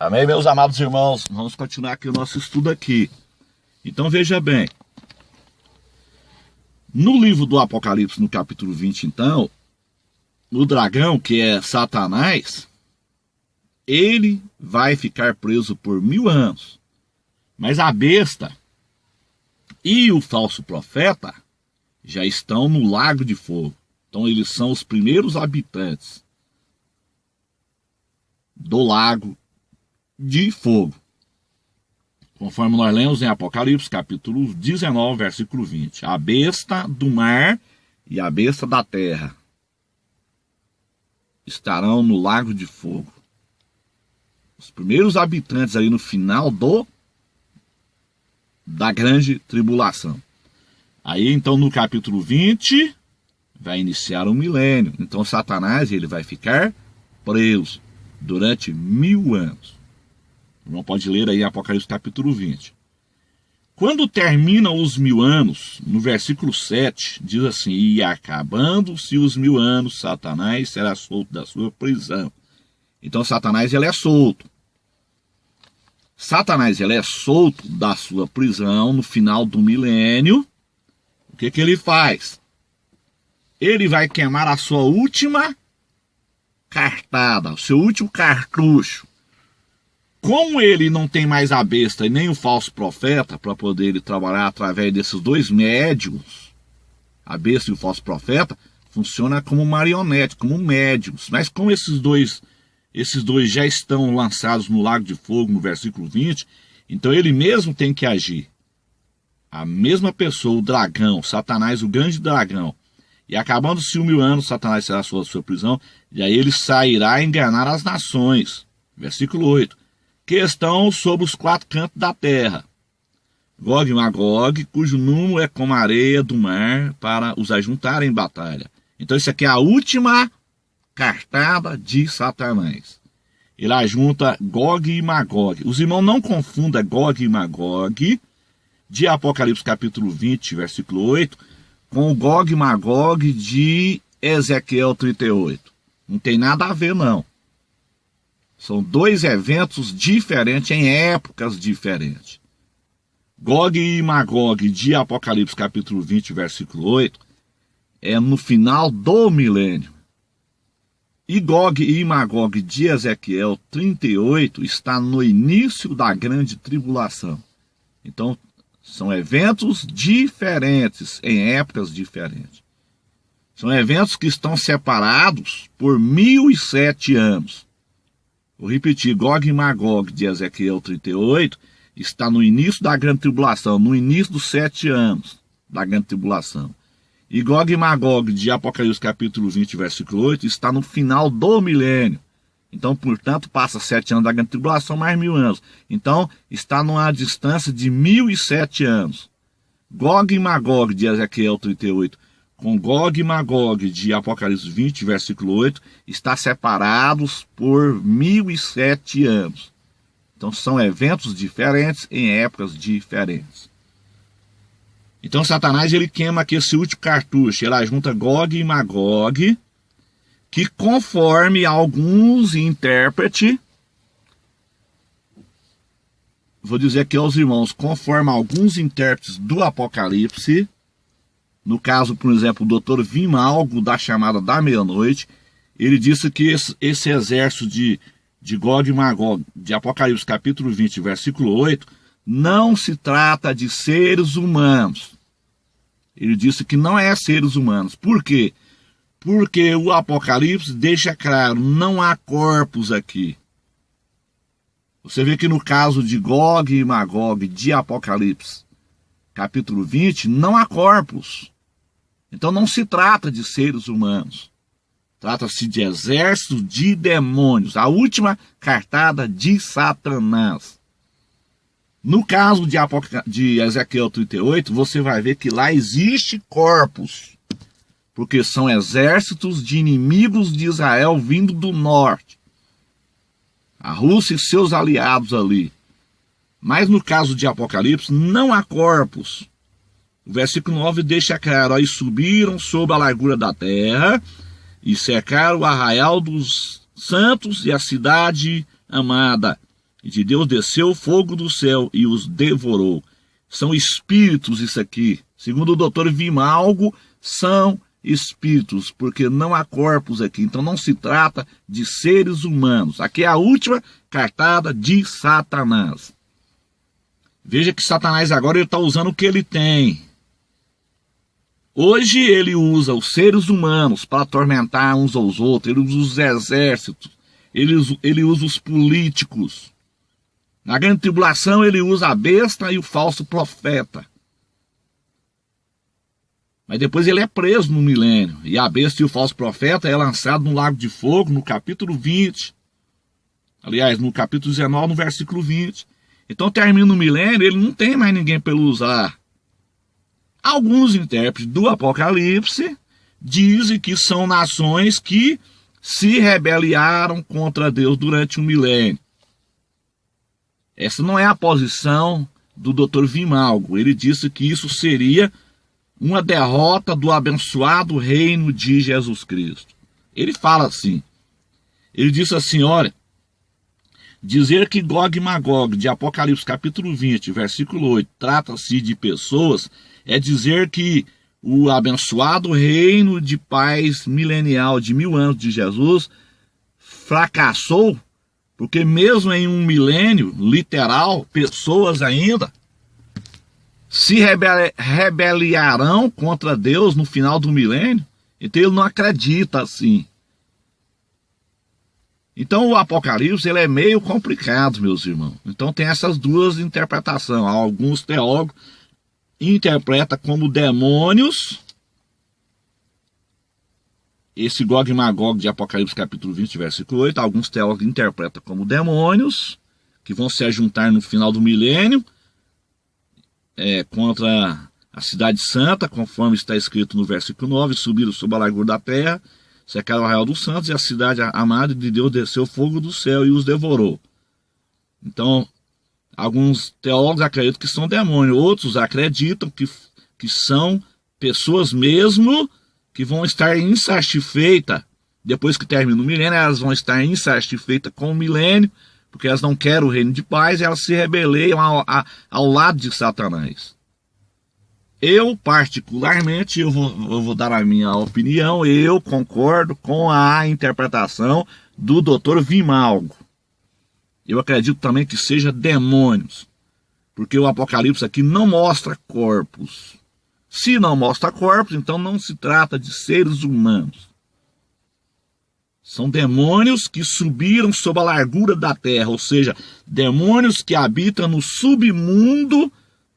Amém, meus amados irmãos? Vamos continuar aqui o nosso estudo aqui. Então veja bem. No livro do Apocalipse, no capítulo 20, então, o dragão, que é Satanás, ele vai ficar preso por 1000 anos. Mas a besta e o falso profeta já estão no lago de fogo. Então eles são os primeiros habitantes do lago de fogo, conforme nós lemos em Apocalipse, capítulo 19, versículo 20. A besta do mar e a besta da terra estarão no lago de fogo. Os primeiros habitantes aí no final da grande tribulação. Aí então no capítulo 20 vai iniciar o milênio. Então Satanás ele vai ficar preso durante 1000 anos. O irmão pode ler aí Apocalipse capítulo 20. Quando terminam os 1000 anos, no versículo 7, diz assim: e acabando-se os 1000 anos, Satanás será solto da sua prisão. Então Satanás ele é solto. Satanás ele é solto da sua prisão no final do milênio. O que ele faz? Ele vai queimar a sua última cartada, o seu último cartucho. Como ele não tem mais a besta e nem o falso profeta para poder ele trabalhar através desses dois médiuns, a besta e o falso profeta, funciona como marionete, como médiuns. Mas como esses dois já estão lançados no lago de fogo, no versículo 20, então ele mesmo tem que agir. A mesma pessoa, o dragão, Satanás, o grande dragão. E acabando-se os 1000 anos, Satanás será sua prisão, e aí ele sairá a enganar as nações. Versículo 8. Que estão sob os 4 cantos da terra. Gog e Magog, cujo número é como a areia do mar, para os ajuntarem em batalha. Então isso aqui é a última cartada de Satanás. Ele ajunta Gog e Magog. Os irmãos não confundam Gog e Magog, de Apocalipse capítulo 20, versículo 8, com o Gog e Magog de Ezequiel 38. Não tem nada a ver, não. São dois eventos diferentes em épocas diferentes. Gog e Magog de Apocalipse capítulo 20, versículo 8, é no final do milênio. E Gog e Magog de Ezequiel 38 está no início da grande tribulação. Então, são eventos diferentes em épocas diferentes. São eventos que estão separados por 1007 anos. Vou repetir, Gog e Magog de Ezequiel 38 está no início da grande tribulação, no início dos 7 anos da grande tribulação. E Gog e Magog de Apocalipse capítulo 20, versículo 8, está no final do milênio. Então, portanto, passa 7 anos da grande tribulação, mais 1000 anos. Então, está numa distância de 1007 anos. Gog e Magog de Ezequiel 38 com Gog e Magog de Apocalipse 20, versículo 8, está separados por 1007 anos. Então são eventos diferentes em épocas diferentes. Então Satanás ele queima aqui esse último cartucho, ele ajunta Gog e Magog, que conforme alguns intérpretes, vou dizer aqui aos irmãos, conforme alguns intérpretes do Apocalipse, no caso, por exemplo, o Dr. Vimalgo, da chamada da meia-noite, ele disse que esse exército de Gog e Magog, de Apocalipse capítulo 20, versículo 8, não se trata de seres humanos. Ele disse que não é seres humanos. Por quê? Porque o Apocalipse deixa claro, não há corpos aqui. Você vê que no caso de Gog e Magog, de Apocalipse capítulo 20, não há corpos. Então não se trata de seres humanos. Trata-se de exército de demônios. A última cartada de Satanás. No caso de Ezequiel 38, você vai ver que lá existe corpos. Porque são exércitos de inimigos de Israel vindo do norte. A Rússia e seus aliados ali. Mas no caso de Apocalipse, não há corpos. O versículo 9 deixa claro, aí subiram sobre a largura da terra e cercaram o arraial dos santos e a cidade amada, E de Deus desceu o fogo do céu e os devorou. São espíritos isso aqui. Segundo o doutor Vimalgo, são espíritos, porque não há corpos aqui. Então não se trata de seres humanos. Aqui é a última cartada de Satanás. Veja que Satanás agora está usando o que ele tem. Hoje ele usa os seres humanos para atormentar uns aos outros. Ele usa os exércitos. Ele usa os políticos. Na grande tribulação ele usa a besta e o falso profeta. Mas depois ele é preso no milênio. E a besta e o falso profeta é lançado no lago de fogo, no capítulo 20. Aliás, no capítulo 19, no versículo 20. Então termina o milênio, ele não tem mais ninguém para usar. Alguns intérpretes do Apocalipse dizem que são nações que se rebelaram contra Deus durante o milênio. Essa não é a posição do Dr. Vimalgo. Ele disse que isso seria uma derrota do abençoado reino de Jesus Cristo. Ele fala assim. Ele disse assim, olha, dizer que Gog e Magog, de Apocalipse capítulo 20, versículo 8, trata-se de pessoas, é dizer que o abençoado reino de paz milenial de 1000 anos de Jesus fracassou, porque mesmo em um milênio literal, pessoas ainda se rebeliarão contra Deus no final do milênio. Então ele não acredita assim. Então o Apocalipse ele é meio complicado, meus irmãos. Então tem essas duas interpretações. Alguns teólogos interpretam como demônios. Esse Gog e Magog de Apocalipse capítulo 20, versículo 8, alguns teólogos interpretam como demônios, que vão se ajuntar no final do milênio, contra a cidade santa, conforme está escrito no versículo 9, subiram sobre a largura da terra, cercaram o arraial dos santos, e a cidade amada de Deus desceu fogo do céu e os devorou. Então, alguns teólogos acreditam que são demônios, outros acreditam que são pessoas mesmo que vão estar insatisfeitas, depois que termina o milênio, elas vão estar insatisfeitas com o milênio, porque elas não querem o reino de paz, e elas se rebeleiam ao lado de Satanás. Eu, particularmente, eu vou dar a minha opinião, eu concordo com a interpretação do Dr. Vimalgo. Eu acredito também que seja demônios, porque o Apocalipse aqui não mostra corpos. Se não mostra corpos, então não se trata de seres humanos. São demônios que subiram sob a largura da terra, ou seja, demônios que habitam no submundo,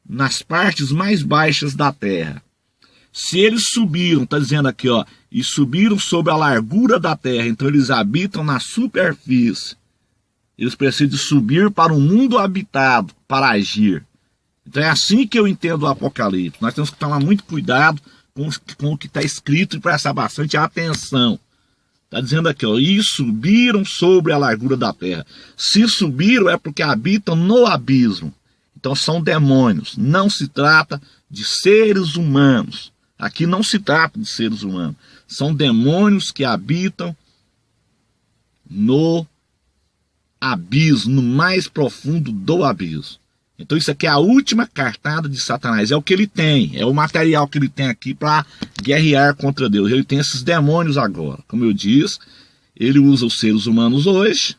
nas partes mais baixas da terra. Se eles subiram, está dizendo aqui, ó, e subiram sob a largura da terra, então eles habitam na superfície. Eles precisam subir para o mundo habitado, para agir. Então é assim que eu entendo o Apocalipse. Nós temos que tomar muito cuidado com o que está escrito e prestar bastante atenção. Está dizendo aqui, ó, e subiram sobre a largura da terra. Se subiram é porque habitam no abismo. Então são demônios. Não se trata de seres humanos. Aqui não se trata de seres humanos. São demônios que habitam no abismo, no mais profundo do abismo. Então isso aqui é a última cartada de Satanás, é o que ele tem, é o material que ele tem aqui para guerrear contra Deus. Ele tem esses demônios agora, como eu disse, ele usa os seres humanos hoje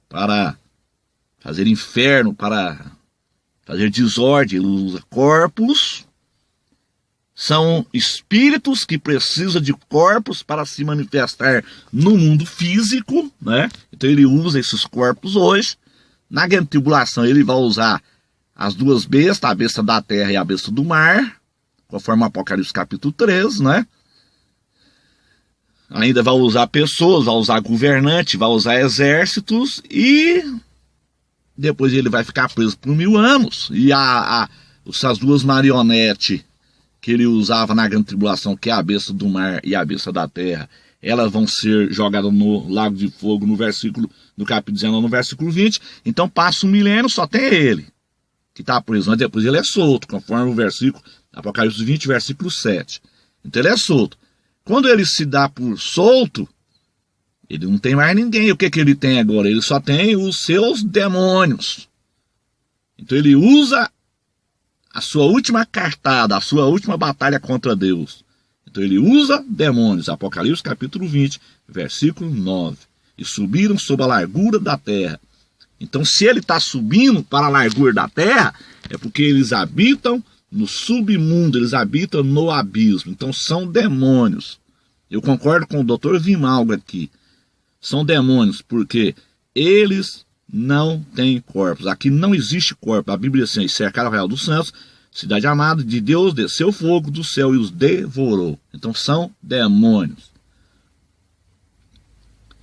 para fazer inferno, para fazer desordem, ele usa corpos, são espíritos que precisam de corpos para se manifestar no mundo físico, né? Então ele usa esses corpos hoje. Na grande tribulação ele vai usar as duas bestas, a besta da terra e a besta do mar, conforme o Apocalipse capítulo 13, né? Ainda vai usar pessoas, vai usar governantes, vai usar exércitos e depois ele vai ficar preso por 1000 anos. E essas duas marionetes que ele usava na grande tribulação, que é a besta do mar e a besta da terra, elas vão ser jogadas no lago de fogo no capítulo 19, no versículo 20. Então passa um milênio, só tem ele que está preso, mas depois ele é solto, conforme o versículo Apocalipse 20, versículo 7. Então ele é solto. Quando ele se dá por solto, Ele não tem mais ninguém. O que ele tem agora? Ele só tem os seus demônios. Então ele usa a sua última cartada, a sua última batalha contra Deus. Então ele usa demônios. Apocalipse capítulo 20, versículo 9. E subiram sobre a largura da terra. Então se ele está subindo para a largura da terra, é porque eles habitam no submundo, eles habitam no abismo. Então são demônios. Eu concordo com o Dr. Vimalgo aqui. São demônios porque eles não têm corpos. Aqui não existe corpo. A Bíblia diz assim: cercaram o arraial dos santos, cidade amada de Deus, desceu fogo do céu e os devorou. Então são demônios.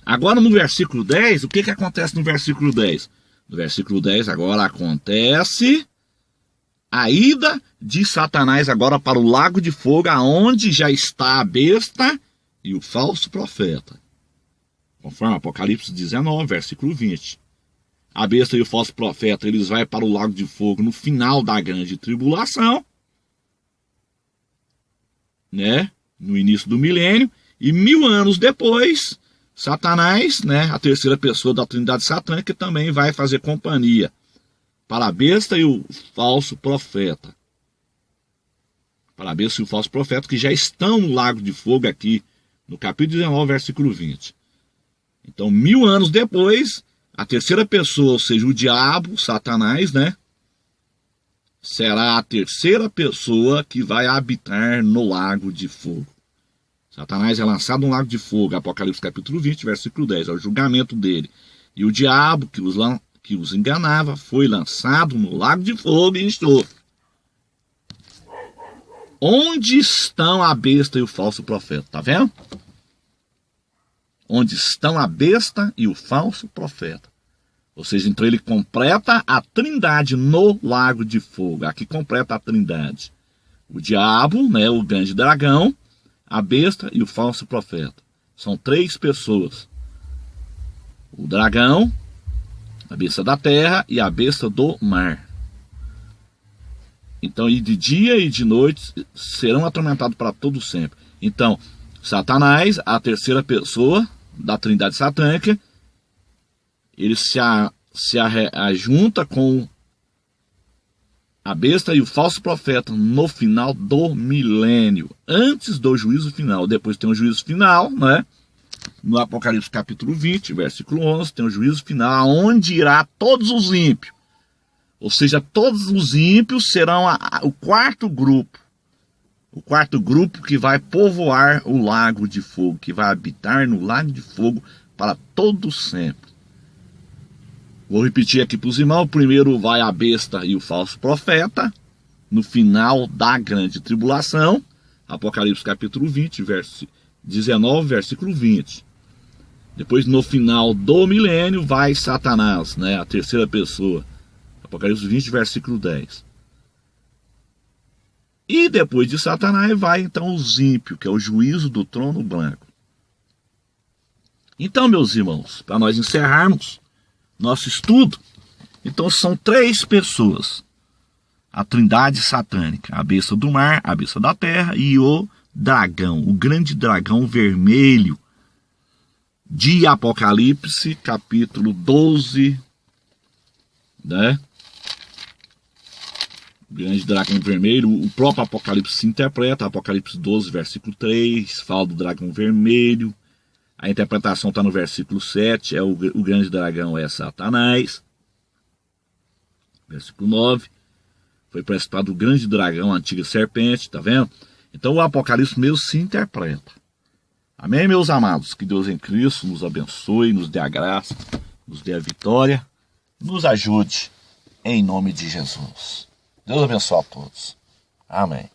Agora no versículo 10, o que acontece no versículo 10? No versículo 10 agora acontece a ida de Satanás agora para o lago de fogo, aonde já está a besta e o falso profeta. Conforme Apocalipse 19, versículo 20. A besta e o falso profeta, eles vão para o lago de fogo no final da grande tribulação, né? No início do milênio. E 1000 anos depois, Satanás, né? A terceira pessoa da trindade satânica, também vai fazer companhia para a besta e o falso profeta. Para a besta e o falso profeta, que já estão no lago de fogo aqui, no capítulo 19, versículo 20. Então, 1000 anos depois, a terceira pessoa, ou seja, o diabo, Satanás, né? Será a terceira pessoa que vai habitar no lago de fogo. Satanás é lançado no lago de fogo, Apocalipse capítulo 20, versículo 10, é o julgamento dele. E o diabo que os enganava foi lançado no lago de fogo e enxofre. Onde estão a besta e o falso profeta? Tá vendo? Onde estão a besta e o falso profeta. Ou seja, então ele completa a trindade no lago de fogo. Aqui completa a trindade. O diabo, né, o grande dragão, a besta e o falso profeta. São 3 pessoas. O dragão, a besta da terra e a besta do mar. Então, e de dia e de noite serão atormentados para todo sempre. Então, Satanás, a terceira pessoa da trindade satânica, ele se ajunta com a besta e o falso profeta no final do milênio, antes do juízo final. Depois tem o juízo final, né? No Apocalipse capítulo 20, versículo 11, tem o juízo final, onde irá todos os ímpios. Ou seja, todos os ímpios serão o quarto grupo. O quarto grupo que vai povoar o lago de fogo, que vai habitar no lago de fogo para todo sempre. Vou repetir aqui para os irmãos. Primeiro vai a besta e o falso profeta, no final da grande tribulação. Apocalipse capítulo 20, versículo 19, versículo 20. Depois, no final do milênio, vai Satanás, né, a terceira pessoa. Apocalipse 20, versículo 10. E depois de Satanás vai então os ímpios, que é o juízo do trono branco. Então, meus irmãos, para nós encerrarmos nosso estudo, então são 3 pessoas. A trindade satânica, a besta do mar, a besta da terra e o dragão, o grande dragão vermelho, de Apocalipse, capítulo 12, né? O grande dragão vermelho, o próprio Apocalipse se interpreta, Apocalipse 12, versículo 3, fala do dragão vermelho. A interpretação está no versículo 7, o grande dragão é Satanás. Versículo 9, foi precipitado o grande dragão, a antiga serpente, tá vendo? Então o Apocalipse mesmo se interpreta. Amém, meus amados? Que Deus em Cristo nos abençoe, nos dê a graça, nos dê a vitória, nos ajude, em nome de Jesus. Deus abençoe a todos. Amém.